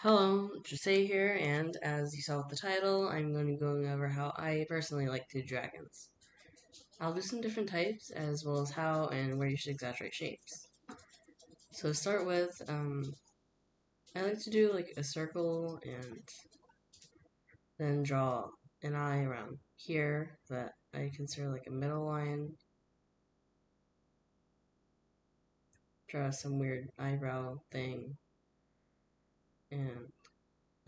Hello, Jose here, and as you saw with the title, I'm going to be going over how I personally like to do dragons. I'll do some different types, as well as how and where you should exaggerate shapes. So to start with, I like to do like a circle and then draw an eye around here that I consider like a middle line. Draw some weird eyebrow thing, and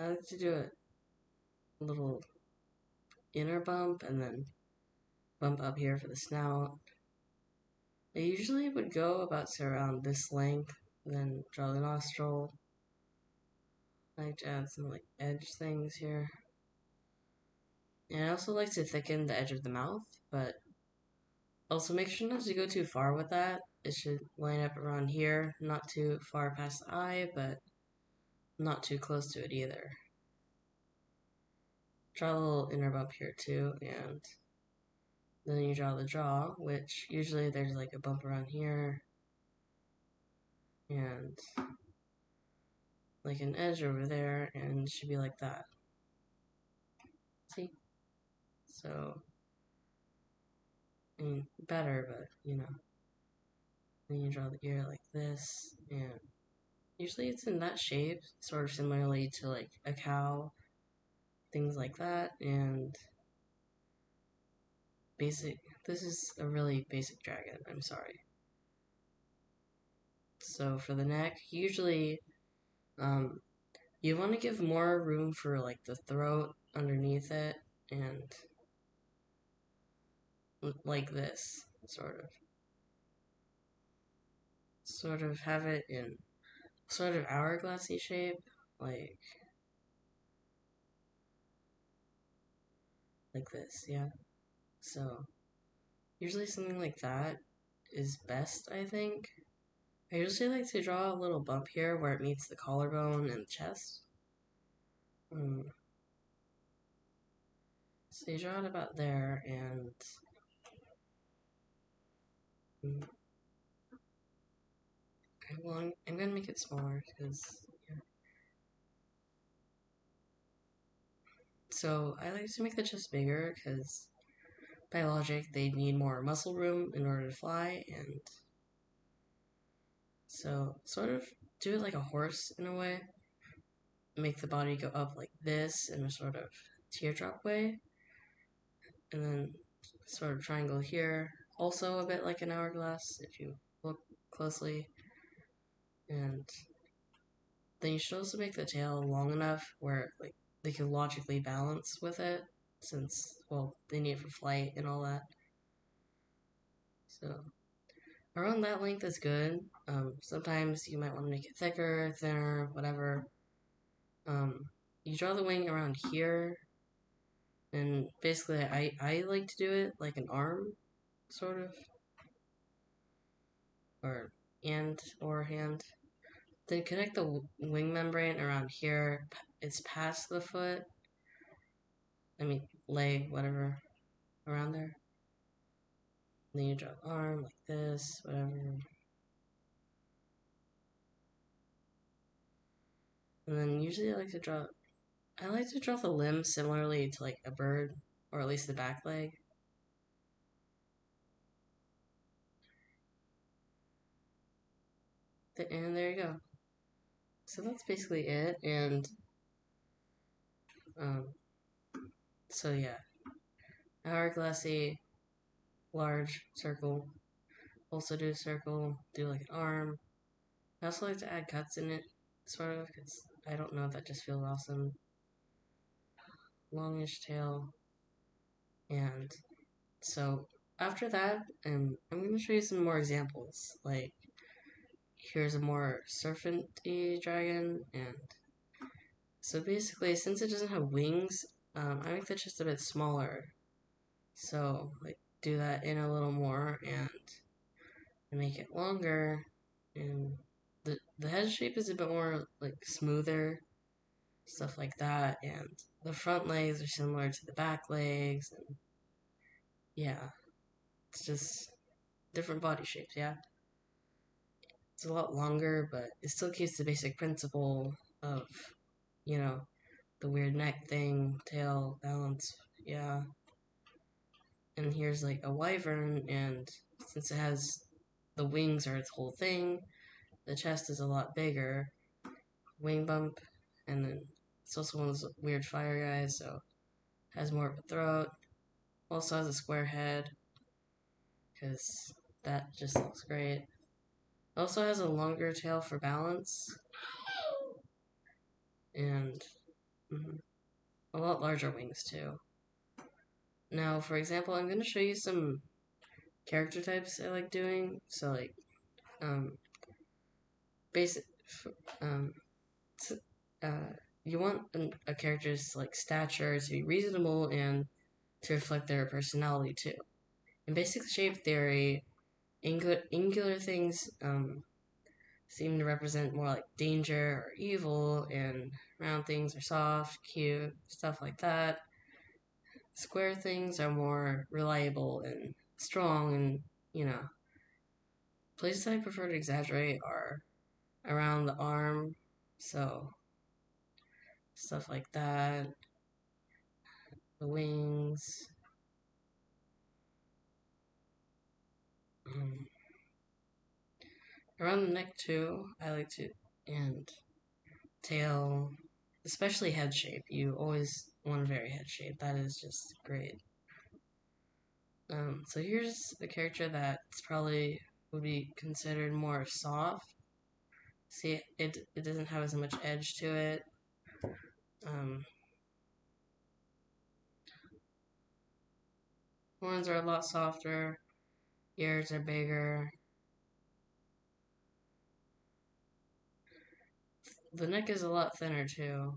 I like to do a little inner bump and then bump up here for the snout. I usually would go about around this length, then draw the nostril. I like to add some like edge things here. And I also like to thicken the edge of the mouth, but also make sure not to go too far with that. It should line up around here, not too far past the eye, but not too close to it either. Draw a little inner bump here too, and then you draw the jaw, which usually there's like a bump around here, and like an edge over there, and it should be like that. See? So, I mean, better, but then you draw the ear like this, and usually it's in that shape, sort of similarly to like a cow, things like that, and basic. This is a really basic dragon, I'm sorry. So for the neck, usually, um, you want to give more room for like the throat underneath it, and like this, sort of have it in sort of hourglassy shape, like this, yeah. So usually something like that is best, I think. I usually like to draw a little bump here where it meets the collarbone and chest. So you draw it about there, and mm, I'm gonna make it smaller because yeah. So I like to make the chest bigger because by logic they need more muscle room in order to fly, and so sort of do it like a horse in a way. Make the body go up like this in a sort of teardrop way, and then sort of triangle here. Also a bit like an hourglass if you look closely. And then you should also make the tail long enough where like they can logically balance with it, since well they need it for flight and all that. So around that length is good. Sometimes you might want to make it thicker, thinner, whatever. You draw the wing around here, and basically I like to do it like an arm, sort of, or hand. Then connect the wing membrane around here. It's past the foot. I mean, leg, whatever, around there. Then you draw the arm like this, whatever. And then usually I like to draw the limb similarly to like a bird, or at least the back leg. And there you go. So that's basically it. And um, so yeah, hourglassy, large circle. Also do a circle, do like an arm. I also like to add cuts in it, sort of, because I don't know, that just feels awesome. Longish tail, and so after that, I'm going to show you some more examples. Like, here's a more serpent-y dragon, and so basically, since it doesn't have wings, I make the chest a bit smaller. So, like, do that in a little more, and make it longer, and the head shape is a bit more like smoother, stuff like that, and the front legs are similar to the back legs, and yeah, it's just different body shapes, yeah. It's a lot longer, but it still keeps the basic principle of you know, the weird neck thing, tail, balance, yeah. And here's like a wyvern, and since it has the wings are its whole thing, the chest is a lot bigger, wing bump, and then it's also one of those weird fire guys, so has more of a throat. Also has a square head, because that just looks great. Also has a longer tail for balance, and a lot larger wings too. Now, for example, I'm going to show you some character types I like doing. So, like, basic, um, uh, you want a character's like stature to be reasonable and to reflect their personality too. In basic shape theory, angular things seem to represent more like danger or evil, and round things are soft, cute, stuff like that. Square things are more reliable and strong, and you know, places I prefer to exaggerate are around the arm, so stuff like that, the wings, um, around the neck too. I like to, and tail, especially head shape. You always want a very head shape. That is just great. So here's a character that's probably would be considered more soft. See, it doesn't have as much edge to it. Um, Horns are a lot softer. Ears are bigger. The neck is a lot thinner too.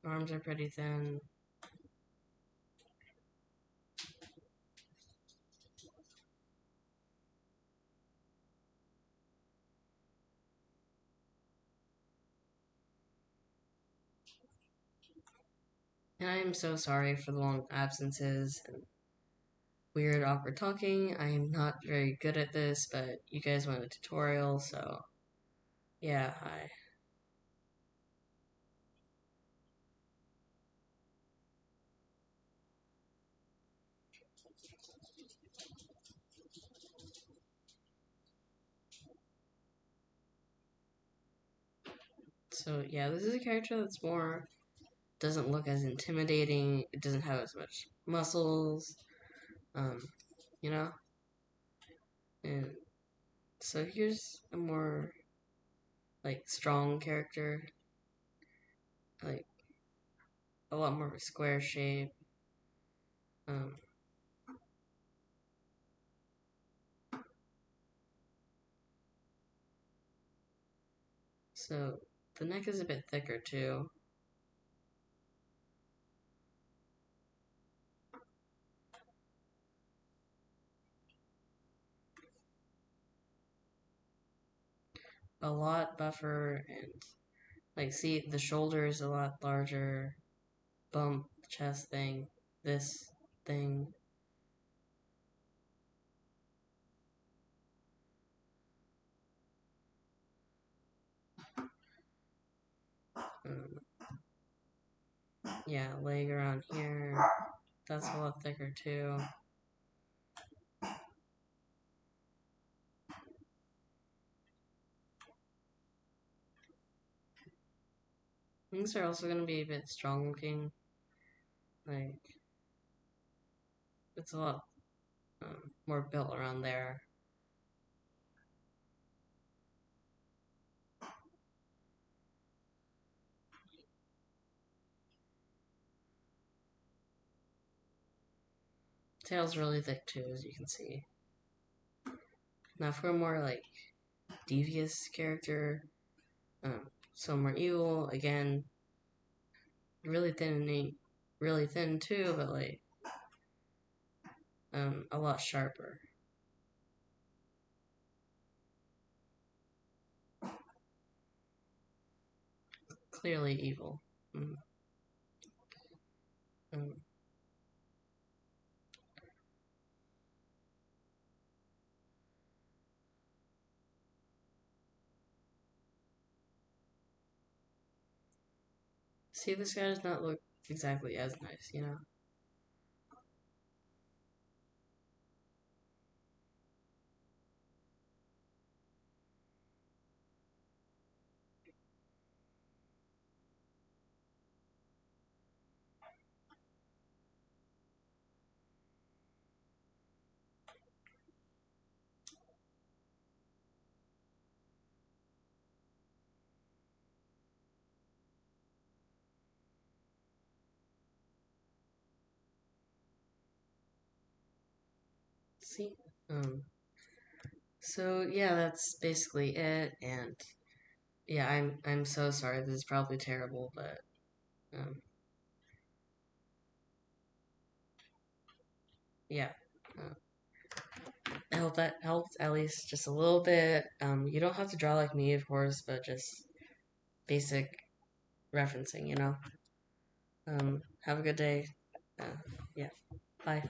Arms are pretty thin. And I am so sorry for the long absences and weird awkward talking. I am not very good at this, but you guys want a tutorial, so yeah, hi. So yeah, this is a character that's more doesn't look as intimidating. It doesn't have as much muscles, um, you know. And so here's a more like strong character, like a lot more of a square shape. Um, so the neck is a bit thicker too. A lot buffer, and like see the shoulder is a lot larger, bump, chest thing, this thing. Um, yeah, leg around here. That's a lot thicker too. Wings are also going to be a bit strong looking. Like, it's a lot more built around there. Tail's really thick too, as you can see. Now for a more like devious character, some more evil, again, really thin and really thin too, but like a lot sharper. Clearly evil. Mm. Um, See, this guy does not look exactly as nice, you know? See? Um, so yeah, that's basically it, and yeah, I'm so sorry. This is probably terrible, but um, yeah. Uh, I hope that helped at least just a little bit. You don't have to draw like me, of course, but just basic referencing, you know. Have a good day. Yeah. Bye.